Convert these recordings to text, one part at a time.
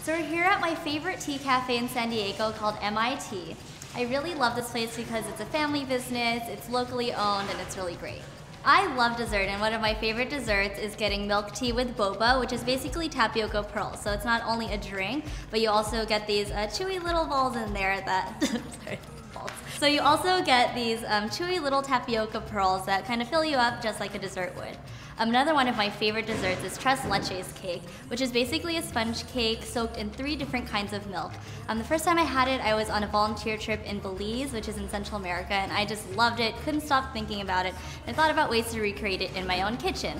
So we're here at my favorite tea cafe in San Diego called MIT. I really love this place because it's a family business, it's locally owned, and it's really great. I love dessert, and one of my favorite desserts is getting milk tea with boba, which is basically tapioca pearls. So it's not only a drink, but you also get these chewy little balls in there that, sorry, balls. So you also get these chewy little tapioca pearls that kind of fill you up just like a dessert would. Another one of my favorite desserts is tres leches cake, which is basically a sponge cake soaked in 3 different kinds of milk. The first time I had it, I was on a volunteer trip in Belize, which is in Central America, and I just loved it, couldn't stop thinking about it. I thought about ways to recreate it in my own kitchen.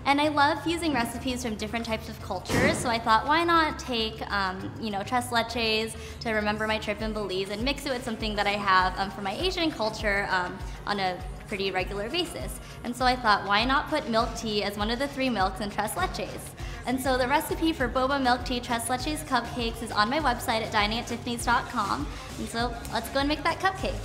And I love using recipes from different types of cultures, so I thought, why not take, tres leches to remember my trip in Belize and mix it with something that I have from my Asian culture on a pretty regular basis. And so I thought, why not put milk tea as one of the 3 milks in tres leches? And so the recipe for boba milk tea tres leches cupcakes is on my website at diningattiffany's.com. And so let's go and make that cupcake.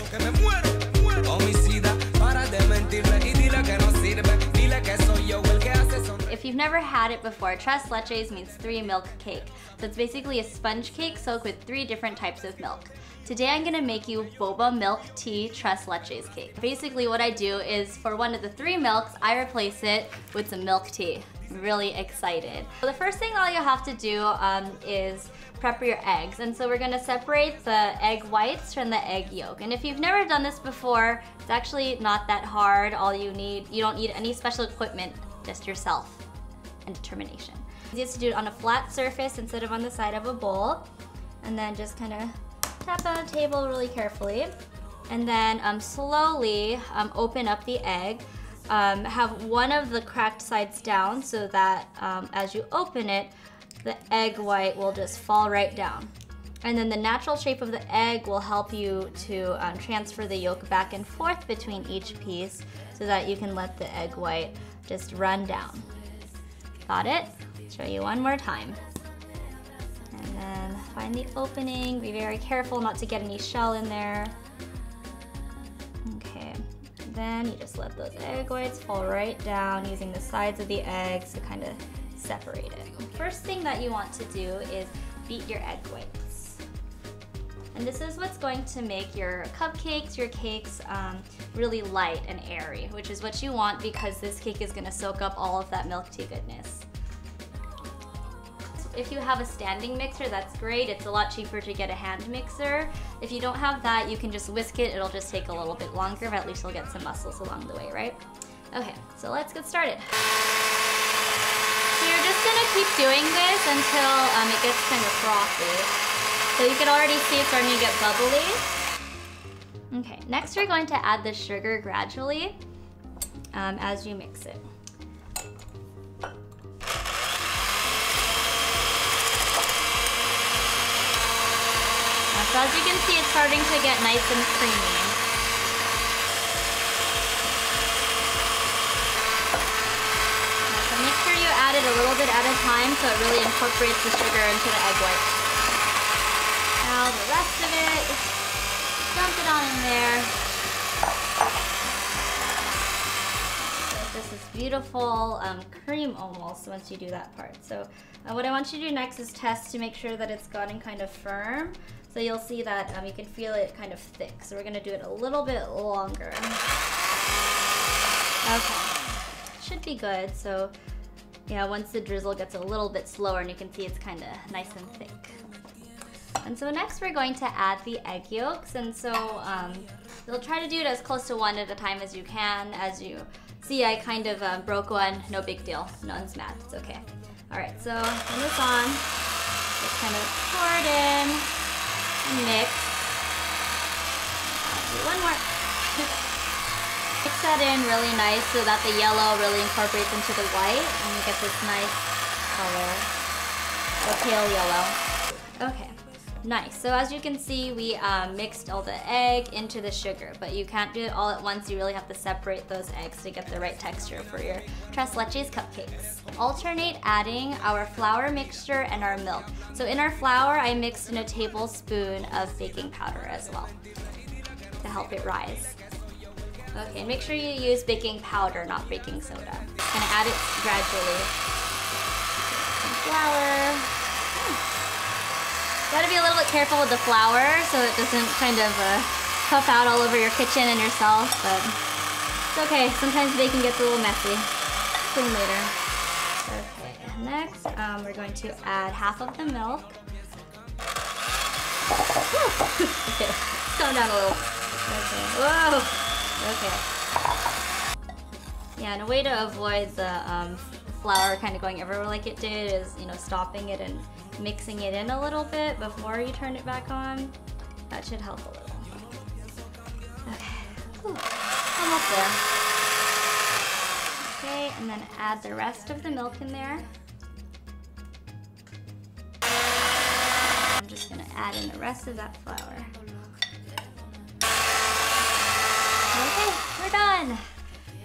If you've never had it before, tres leches means 3 milk cake. So it's basically a sponge cake soaked with 3 different types of milk. Today I'm gonna make you boba milk tea tres leches cake. Basically what I do is for one of the 3 milks, I replace it with some milk tea. I'm really excited. So the first thing all you'll have to do is prep your eggs. And so we're gonna separate the egg whites from the egg yolk. And if you've never done this before, it's actually not that hard. You don't need any special equipment, just yourself and determination. Easiest to do it on a flat surface instead of on the side of a bowl. And then just kind of tap on the table really carefully, and then slowly open up the egg. Have one of the cracked sides down so that as you open it, the egg white will just fall right down. And then the natural shape of the egg will help you to transfer the yolk back and forth between each piece so that you can let the egg white just run down. Got it? Show you one more time. And then find the opening, be very careful not to get any shell in there. Okay, then you just let those egg whites fall right down using the sides of the eggs to kind of separate it. The first thing that you want to do is beat your egg whites. And this is what's going to make your cupcakes, your cakes, really light and airy, which is what you want because this cake is gonna soak up all of that milk tea goodness. If you have a standing mixer, that's great. It's a lot cheaper to get a hand mixer. If you don't have that, you can just whisk it. It'll just take a little bit longer, but at least you'll get some muscles along the way, right? Okay, so let's get started. So you're just gonna keep doing this until it gets kind of frothy. So you can already see it's starting to get bubbly. Okay, next we're going to add the sugar gradually as you mix it. So as you can see, it's starting to get nice and creamy. So make sure you add it a little bit at a time so it really incorporates the sugar into the egg white. Now the rest of it, dump it on in there. So this is beautiful cream almost once you do that part. So what I want you to do next is test to make sure that it's gotten kind of firm. So you'll see that you can feel it kind of thick. So we're gonna do it a little bit longer. Okay, should be good. So yeah, once the drizzle gets a little bit slower and you can see it's kind of nice and thick. And so next we're going to add the egg yolks. And so you'll try to do it as close to 1 at a time as you can. As you see, I kind of broke one, no big deal. No one's mad, it's okay. All right, so turn this on, just kind of pour it in. Mix. Do one more. Mix that in really nice so that the yellow really incorporates into the white and you get this nice color, the pale yellow. Okay, nice. So as you can see, we mixed all the egg into the sugar, but you can't do it all at once. You really have to separate those eggs to get the right texture for your tres leches cupcakes. Alternate adding our flour mixture and our milk. So in our flour, I mixed in a tablespoon of baking powder as well to help it rise. Okay, and make sure you use baking powder, not baking soda. And add it gradually. Some flour. Gotta be a little bit careful with the flour so it doesn't kind of puff out all over your kitchen and yourself, but it's okay. Sometimes baking gets a little messy. Clean later. Okay, next we're going to add half of the milk. Okay, calm down a little. Okay, whoa, okay. Yeah, and a way to avoid the flour kind of going everywhere like it did is, you know, stopping it and mixing it in a little bit before you turn it back on. That should help a little. Okay, whew, almost there. Okay, and then add the rest of the milk in there. I'm just gonna add in the rest of that flour. Okay, we're done.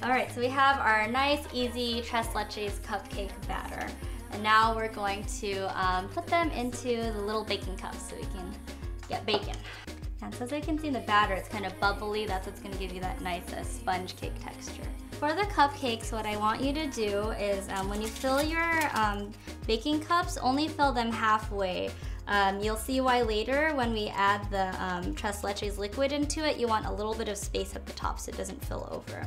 All right, so we have our nice, easy Tres Leches cupcake batter. And now we're going to put them into the little baking cups so we can get bacon. And so as you can see in the batter, it's kind of bubbly. That's what's gonna give you that nice sponge cake texture. For the cupcakes, what I want you to do is when you fill your baking cups, only fill them halfway. You'll see why later when we add the Tres Leches liquid into it, you want a little bit of space at the top so it doesn't fill over.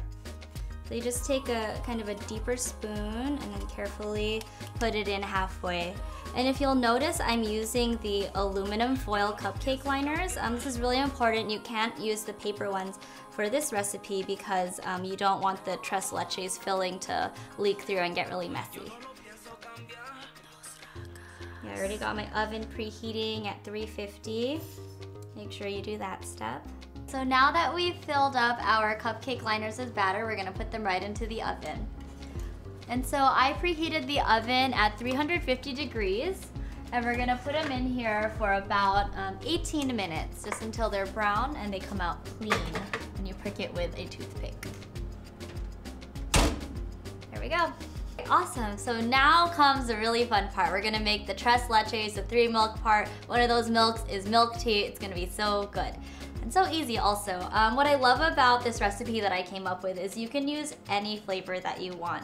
So you just take a kind of a deeper spoon and then carefully put it in halfway. And if you'll notice, I'm using the aluminum foil cupcake liners. This is really important. You can't use the paper ones for this recipe because you don't want the Tres Leches filling to leak through and get really messy. Yeah, I already got my oven preheating at 350. Make sure you do that step. So now that we've filled up our cupcake liners with batter, we're gonna put them right into the oven. And so I preheated the oven at 350 degrees, and we're gonna put them in here for about 18 minutes, just until they're brown and they come out clean, and you prick it with a toothpick. There we go. Awesome, so now comes the really fun part. We're gonna make the Tres Leches, the 3 milk part. One of those milks is milk tea. It's gonna be so good. And so easy also. What I love about this recipe that I came up with is you can use any flavor that you want.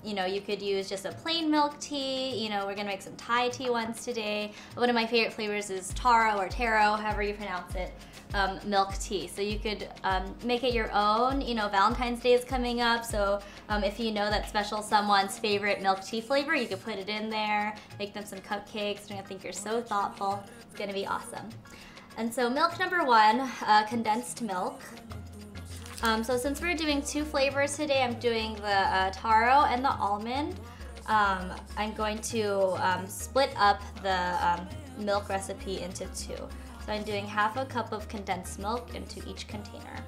You know, you could use just a plain milk tea. You know, we're gonna make some Thai tea ones today. One of my favorite flavors is taro or taro, however you pronounce it, milk tea. So you could make it your own. You know, Valentine's Day is coming up, so if you know that special someone's favorite milk tea flavor, you could put it in there, make them some cupcakes. They're gonna think you're so thoughtful. It's gonna be awesome. And so milk number 1, condensed milk. So since we're doing 2 flavors today, I'm doing the taro and the almond. I'm going to split up the milk recipe into 2. So I'm doing half a cup of condensed milk into each container.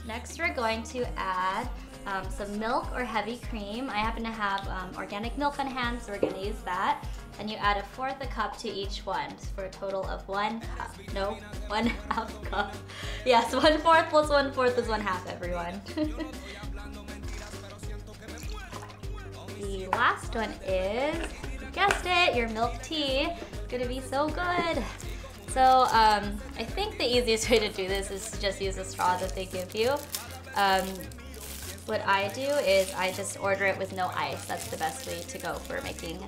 Next, we're going to add some milk or heavy cream. I happen to have organic milk on hand, so we're going to use that. And you add 1/4 cup to each one for a total of 1 cup. No, 1/2 cup. Yes, 1/4 plus 1/4 is 1/2, everyone. The last one is, you guessed it, your milk tea. It's gonna be so good. So I think the easiest way to do this is to just use a straw that they give you. What I do is I just order it with no ice. That's the best way to go for making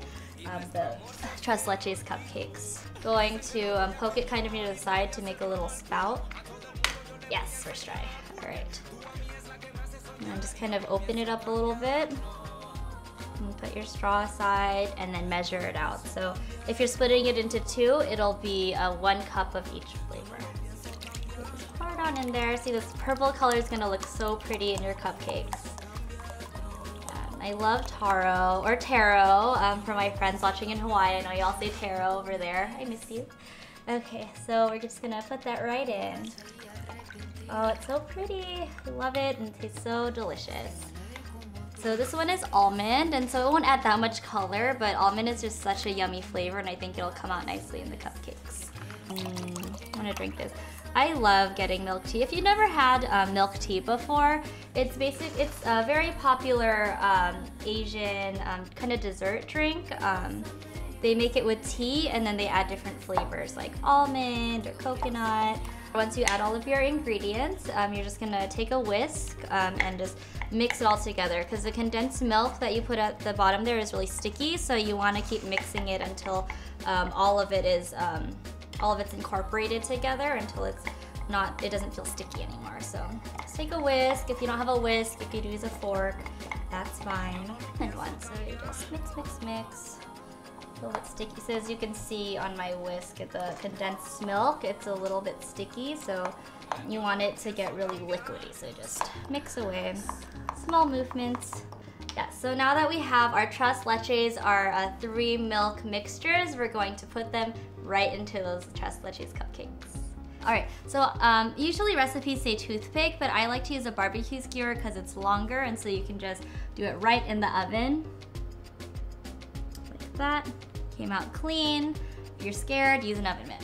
the Tres Leches cupcakes. Going to poke it kind of near the side to make a little spout. Yes, first try. All right. And then just kind of open it up a little bit. And put your straw aside and then measure it out. So if you're splitting it into 2, it'll be 1 cup of each flavor. So just pour it on in there. See, this purple color is gonna look so pretty in your cupcakes. I love taro, or taro, for my friends watching in Hawaii. I know y'all say taro over there. I miss you. Okay, so we're just gonna put that right in. Oh, it's so pretty. I love it, and it tastes so delicious. So this one is almond, and so it won't add that much color, but almond is just such a yummy flavor, and I think it'll come out nicely in the cupcakes. I wanna drink this. I love getting milk tea. If you've never had milk tea before, it's a very popular Asian kind of dessert drink. They make it with tea and then they add different flavors like almond or coconut. Once you add all of your ingredients, you're just gonna take a whisk and just mix it all together, because the condensed milk that you put at the bottom there is really sticky, so you want to keep mixing it until all of it's incorporated together, until it doesn't feel sticky anymore. So just take a whisk. If you don't have a whisk, if you use a fork, that's fine. And once, so you just mix, mix, mix. A little bit sticky. So as you can see on my whisk, the condensed milk, it's a little bit sticky, so you want it to get really liquidy. So just mix away, small movements. Yeah, so now that we have our Tres Leches, our 3 milk mixtures, we're going to put them right into those Tres Leches cupcakes. All right, so usually recipes say toothpick, but I like to use a barbecue skewer because it's longer, and so you can just do it right in the oven. Like that. Came out clean. If you're scared, use an oven mitt.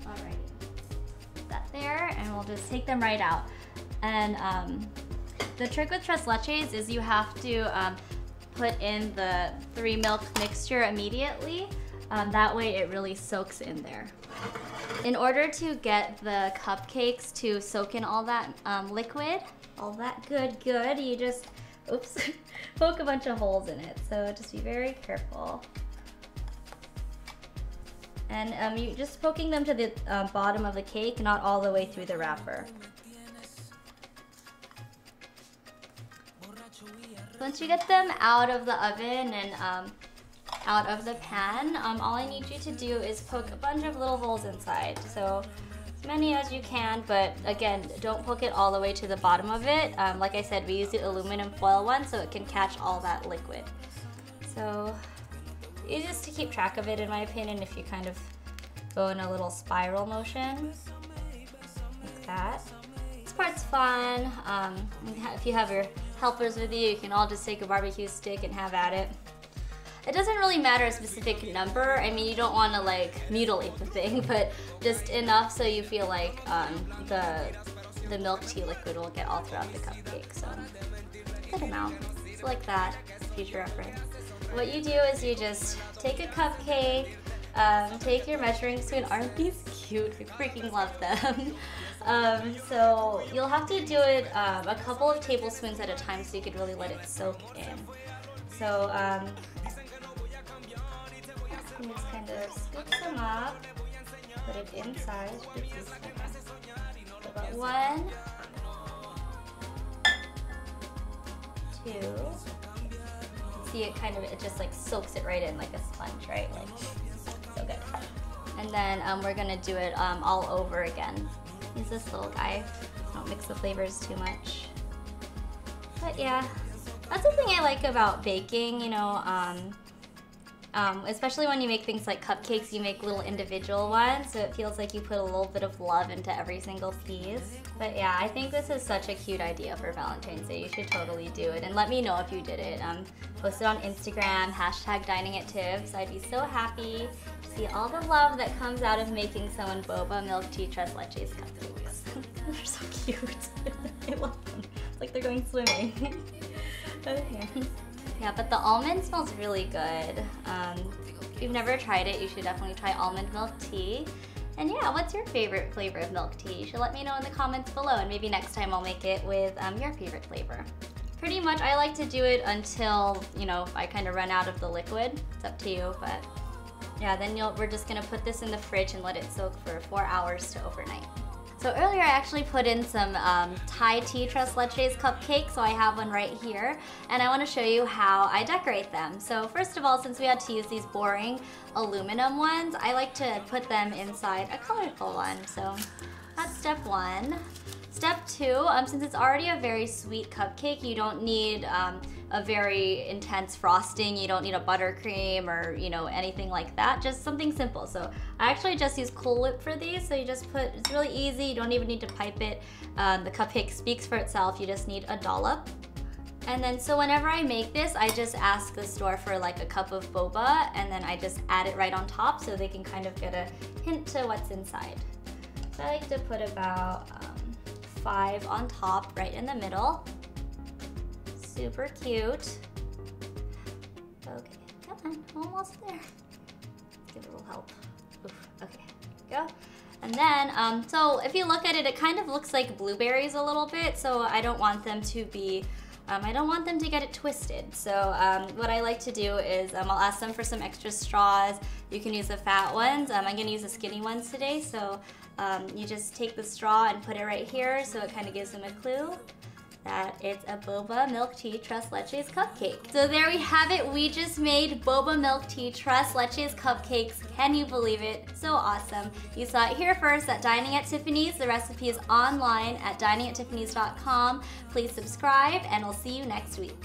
Alrighty, put that there, and we'll just take them right out. And the trick with Tres Leches is you have to put in the 3 milk mixture immediately. That way it really soaks in there. In order to get the cupcakes to soak in all that liquid, all that good, you just, oops, poke a bunch of holes in it. So just be very careful. And you just poking them to the bottom of the cake, not all the way through the wrapper. Once you get them out of the oven and out of the pan, all I need you to do is poke a bunch of little holes inside. So as many as you can, but again, don't poke it all the way to the bottom of it. Like I said, we use the aluminum foil one so it can catch all that liquid. So easiest to keep track of it, in my opinion, if you kind of go in a little spiral motion, like that. This part's fun. If you have your helpers with you, you can all just take a barbecue stick and have at it. It doesn't really matter a specific number. I mean, you don't want to like mutilate the thing, but just enough so you feel like the milk tea liquid will get all throughout the cupcake. So good amount, so like that, future reference. What you do is you just take a cupcake, take your measuring spoon. Aren't these cute? I freaking love them. So you'll have to do it a couple of tablespoons at a time so you could really let it soak in. So you just kind of scoop them up, put it inside. So about 1, 2. See it kind of, it just like soaks it right in like a sponge, right? Like, so good. And then we're gonna do it all over again. Use this little guy. Don't mix the flavors too much. But yeah, that's the thing I like about baking, you know, especially when you make things like cupcakes, you make little individual ones, so it feels like you put a little bit of love into every single piece. But yeah, I think this is such a cute idea for Valentine's Day. You should totally do it, and let me know if you did it. Post it on Instagram, #DiningAtTibbs. I'd be so happy to see all the love that comes out of making someone Boba Milk Tea Tres Leches cupcakes. They're so cute. I love them. It's like they're going swimming. Okay. Yeah, but the almond smells really good. If you've never tried it, you should definitely try almond milk tea. And yeah, what's your favorite flavor of milk tea? You should let me know in the comments below, and maybe next time I'll make it with your favorite flavor. Pretty much, I like to do it until, you know, I kind of run out of the liquid. It's up to you, but yeah, then we're just gonna put this in the fridge and let it soak for 4 hours to overnight. So earlier I actually put in some Thai tea Tres Leches cupcakes, so I have one right here, and I want to show you how I decorate them. So first of all, since we had to use these boring aluminum ones, I like to put them inside a colorful one. So that's step 1. Step 2, since it's already a very sweet cupcake, you don't need a very intense frosting. You don't need a buttercream or, you know, anything like that. Just something simple. So I actually just use Cool Whip for these. So you just put, it's really easy. You don't even need to pipe it. The cupcake speaks for itself. You just need a dollop. And then so whenever I make this, I just ask the store for like a cup of boba, and then I just add it right on top so they can kind of get a hint to what's inside. So I like to put about 5 on top, right in the middle. Super cute. Okay, come on, almost there. Let's give it a little help. Oof, okay, go. And then, so if you look at it, it kind of looks like blueberries a little bit, so I don't want them to be, I don't want them to get it twisted. So what I like to do is I'll ask them for some extra straws. You can use the fat ones. I'm gonna use the skinny ones today, so you just take the straw and put it right here, so it kind of gives them a clue that it's a boba milk tea tres leches cupcake. So there we have it. We just made boba milk tea tres leches cupcakes. Can you believe it? So awesome. You saw it here first at Dining at Tiffany's. The recipe is online at diningattiffany's.com. Please subscribe and I'll see you next week.